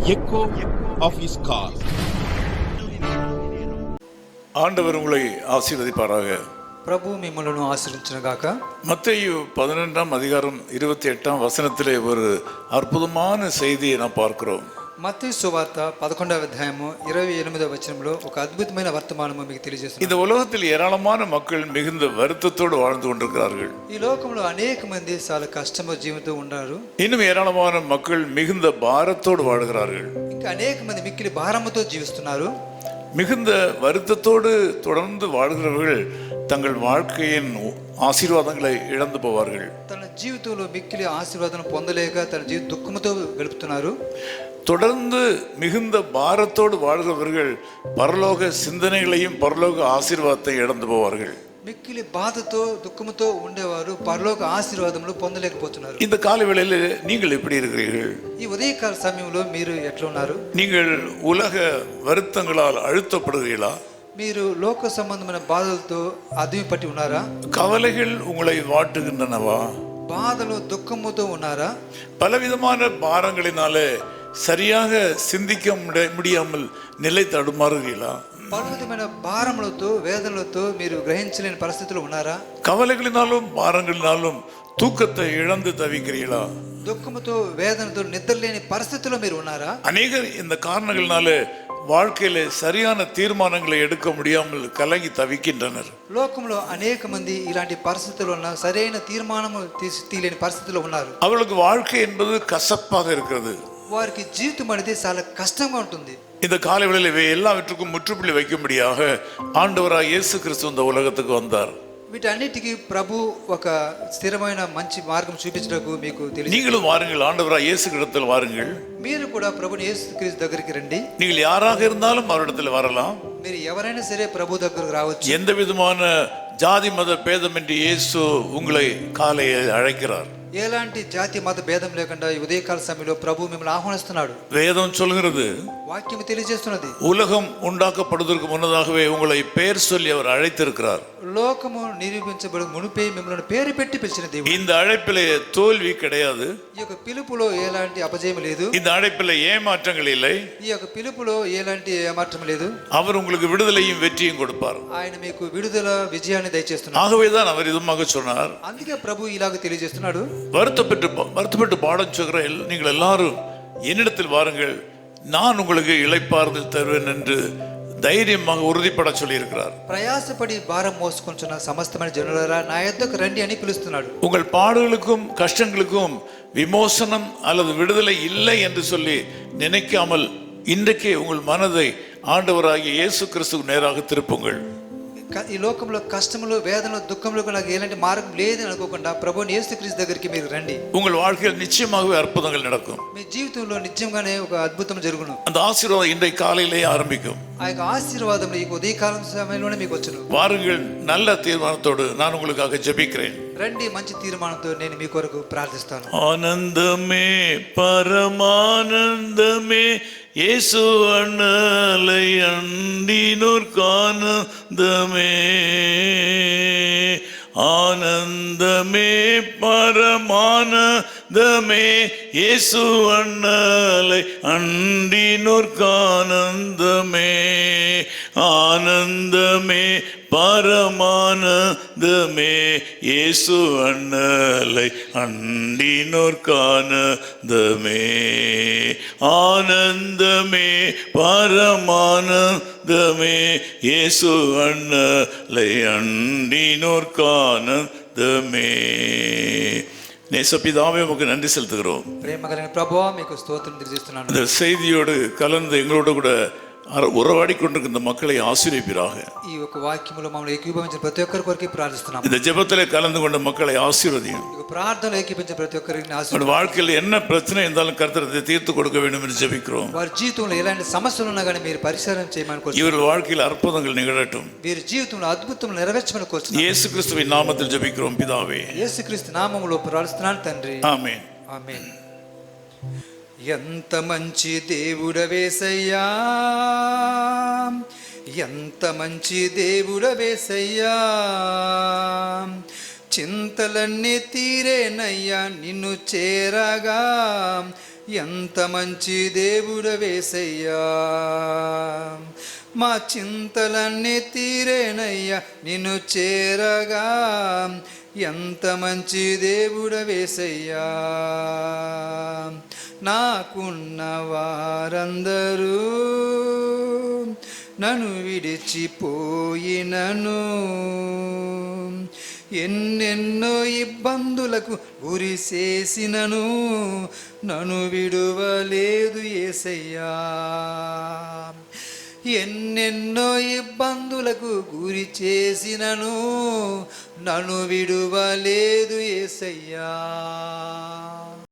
echo of his call. ஆண்டவர் உங்களை ஆசீர்வதிப்பாராக. ప్రభు మిమ్మల్ని ఆశీర్వదించుగాక. மத்தேயு 11:28 ஒரு அற்புதமான செய்தியை நாம் பார்க்கிறோம். మత్తయి సువార్త 11వ అధ్యాయము 28వ వచనంలో ఒక అద్భుతమైన వర్తమానము మీకు తెలియజేస్తున్నాను. இந்த உலகத்தில் ஏராளமான மக்கள் மிகுந்த வருத்தத்தோடு வாழ்ந்து கொண்டிருக்கிறார்கள். ఈ లోకంలో అనేక మంది చాలా కష్టంతో జీవిస్తూ ఉన్నారు. இன்னும் ஏராளமான மக்கள் மிகுந்த பாரத்தோடு வாழ்கிறார்கள். ఇంకా అనేక మంది మిక్కిలి భారముతో జీవిస్తున్నారు. மிகுந்த வருத்தத்தோடு தொடர்ந்து வாழ்கிறவர்கள் தங்கள் வாழ்க்கையின் ஆசீர்வாதங்களை இழந்து போவார்கள். తన జీవితంలో మిక్కిలి ఆశీర్వాదం పొందలేక తన జీవిత దుఃఖంతో గడుపుతున్నారు. தொடர்ந்து மிகுந்த பாரத்தோடு வாழ்கிறவர்கள் பரலோக சிந்தனைகளையும் பரலோக ஆசீர்வாதத்தை இழந்து போவார்கள். మిక్కిలి బాధతో దుఃఖంతో ఉండేవారు పరలోక ఆశీర్వాదములు పొందలేకపోతున్నారు. இந்த காலவேளையில் நீங்கள் எப்படி இருக்கிறீர்கள்? ఈ ఉదయకాల సమయంలో మీరు ఎట్లా ఉన్నారు? நீங்கள் உலக வருத்தங்களால் அழுத்தப்படுகிறீர்களா? మీరు లోక సంబంధమైన బాధలతో అదిమి పట్టి ఉన్నారా? கவலைகள் உங்களை வாட்டுகின்றனவா? బాధలు దుఃఖముతో ఉన్నారా? பலவிதமான பாரங்களினாலே சரியாக சிந்திக்க முடியாமல் நிலை தடுமாறுகிறீர்களா? పలువిధమైన భారములతో వేదనలతో మీరు గ్రహించలేని పరిస్థితిలో ఉన్నారా? கவலைகளினாலும் பாரங்களினாலும் தூக்கத்தை இழந்து தவிக்கிறீர்களா? దుఃఖముతో వేదనతో నిద్రలేని పరిస్థితిలో మీరు ఉన్నారా? அநேகர் இந்த காரணங்களினாலே வாழ்க்கையில சரியான தீர்மானங்களை எடுக்க முடியாமல் கலங்கி தவிக்கின்றனர். లోకంలో అనేక మంది ఇలాంటి పరిస్థితుల్లో ఉన్న సరైన తీర్మానము తీయలేని పరిస్థితిలో ఉన్నారు. அவர்களுக்கு வாழ்க்கை என்பது கசப்பாக இருக்கிறது. వారికి జీవితం అనేది చాలా కష్టంగా ఉంటుంది. இந்த காலவேளையில் இவை எல்லாவற்றுக்கும் முற்றுப்புள்ளி வைக்கும்படியாக ஆண்டவராக இயேசு கிறிஸ்து இந்த உலகத்துக்கு வந்தார். వీటన్నిటికీ ప్రభు ఒక స్థిరమైన మంచి మార్గం చూపించడానికి మీకు తెలుసు. நீங்களும் வாருங்கள், ஆண்டவராக இயேசு கிறிஸ்துவில் வாருங்கள். మీరు కూడా ప్రభుని యేసుక్రీస్తు దగ్గరికి రండి. நீங்கள் யாராக இருந்தாலும் அவரிடத்தில் வரலாம். మీరు ఎవరైనా సరే ప్రభు దగ్గరకు రావచ్చు. எந்த விதமான ஜாதி மத பேதமின்றி இயேசு உங்களை காலையில் அழைக்கிறார். ఎలాంటి జాతి మత భేదం లేకుండా ఈ ఉదయకాల సమయంలో ప్రభు మిమ్మల్ని ఆహ్వానిస్తున్నాడు. வேதம் சொல்கிறது, వాక్యం తెలియజేస్తున్నది, உலகம் உண்டாக்கப்படுவதற்கு முன்னதாகவே உங்களை பெயர் சொல்லி அவர் அழைத்திருக்கிறார். లోకము నిరూపించబడు మునిపే మిమ్మల్ని పేరు పెట్టి పిలిచిన దేవుడు. இந்த அழைப்பிலே தோல்வி கிடையாது. ఈ యొక్క పిలుపులో ఎలాంటి అపజయం లేదు. இந்த அழைப்பிலே ஏமாற்றங்கள் இல்லை. ఈ యొక్క పిలుపులో ఎలాంటి ఏమాత్రం లేదు. அவர் உங்களுக்கு விடுதலையும் வெற்றியும் கொடுப்பார். ఆయన మీకు విడుదల విజయాన్ని దయచేస్తున్నాడు. ஆகவேதான் அவர் இதுமாக சொன்னார். అందుకే ప్రభు ఇలాగ తెలియజేస్తున్నాడు, வருத்தப்பட்டு பாடம் சொல்கிற நீங்கள் எல்லாரும் என்னிடத்தில் வாருங்கள், நான் உங்களுக்கு இளைப்பாறுதல் தருவேன் என்று தைரியமாக உறுதிப்பட சொல்லி இருக்கிறார். ప్రయాసపడి భారం మోసుకొంచున్న సమస్తమైన జనులారా నా యొద్దకు రండి అని పిలుస్తున్నాడు. உங்கள் பாடுகளுக்கும் கஷ்டங்களுக்கும் விமோசனம் அல்லது விடுதலை இல்லை என்று சொல்லி நினைக்காமல் இன்றைக்கே உங்கள் மனதை ஆண்டவராகிய இயேசு கிறிஸ்துவுக்கு நேராக திருப்புங்கள். ఈ లోకంలో కష్టములు వేదనలు దుఃఖములు నాకు ఎలాంటి మార్గం లేదని అనుకోకుండా ప్రభువుని యేసుక్రీస్తు దగ్గరికి మీరు రండి. உங்கள் வாழ்க்கையில் நிச்சயமாகவே அற்புதங்கள் நடக்கும். మీ జీవితంలో నిజంగానే ఒక అద్భుతం జరుగును. அந்த ஆசீர்வாதம் இன்றைய காலையிலேயே ஆரம்பிக்கும். ఆ యొక్క ఆశీర్వాదం ఈ ఉదయకాలం సమయంలోనే మీకు వచ్చును. வாருங்கள், நல்ல தீர்மானத்தோடு நான் உங்களுக்காக ஜெபிக்கிறேன். రండి, మంచి తీర్మానంతో నేను మీ కొరకు ప్రార్థిస్తాను. ஆனந்தமே பரமானந்தமே இயேசு அண்ணலை அண்டினோர்க்கானந்தமே, ஆனந்தமே பரமானந்தமே இயேசு அண்ணலை அண்டினோர்க்கானந்தமே, ஆனந்தமே பரமானந்தமே இயேசு அண்ணலை அண்டினோர்க்கானந்தமே, ஆனந்தமே பரமானந்தமே இயேசு அண்ணலை அண்டினோர்க்கானந்தமே. நேசபிதாவே உமக்கு நன்றி செலுத்துகிறோம். ప్రేమ కలిగిన ప్రభువా మీకు స్తోత్రం తెలియజేస్తున్నాను. இந்த செய்தியோடு கலந்து எங்களோட கூட உறவாடி கொண்டிருக்கிற மக்களை ஆசீர்வதிப்பீராக. ఈ యొక్క వాక్యములో మమ్మల్ని ఏకీభవించిన ప్రతి ఒక్కరి కొరకు ప్రార్థిస్తున్నాము. இந்த ஜெபத்திலே கலந்து கொண்ட மக்களை ஆசீர்வதியும். ఈ ప్రార్థనలో ఏకీభవించిన ప్రతి ఒక్కరికి அவருடைய வாழ்க்கையில் என்ன பிரச்சனை இருந்தாலும் கர்த்தர் அதை தீர்த்து கொடுக்க வேண்டும் என்று ஜெபிக்கிறோம். వారి జీవితంలో ఎలాంటి సమస్యలు ఉన్నా కానీ మీరు పరిష్కారం చేయమని కోరుతున్నాము. இவர் வாழ்க்கையில் அற்புதங்கள் நிகழட்டும். వీరి జీవితంలో అద్భుతములు నెరవేర్చమని కోరుతున్నాము. இயேசு கிறிஸ்துவின் நாமத்தில் ஜெபிக்கிறோம் பிதாவே. యేసుక్రీస్తు నామములో ప్రార్థిస్తున్నాను తండ్రి. ஆமென். ఆమేన్. ఎంత మంచి దేవుడవేసయ్యా, ఎంత మంచి దేవుడవేసయ్యా, చింతలన్నీ తీరేనయ్యా నిన్ను చేరగా, ఎంత మంచి దేవుడవేసయ్యా, మా చింతలన్నీ తీరేనయ్యా నిన్ను చేరగా. ఎంత మంచి దేవుడవేసయ్యా, నాకున్న వారందరూ నన్ను విడిచిపోయినను, ఎన్నెన్నో ఇబ్బందులకు గురి చేసినను నన్ను విడువలేదు యేసయ్యా. ఎన్నెన్నో ఇబ్బందులకు గురి చేసినను నన్ను విడువలేదు యేసయ్యా.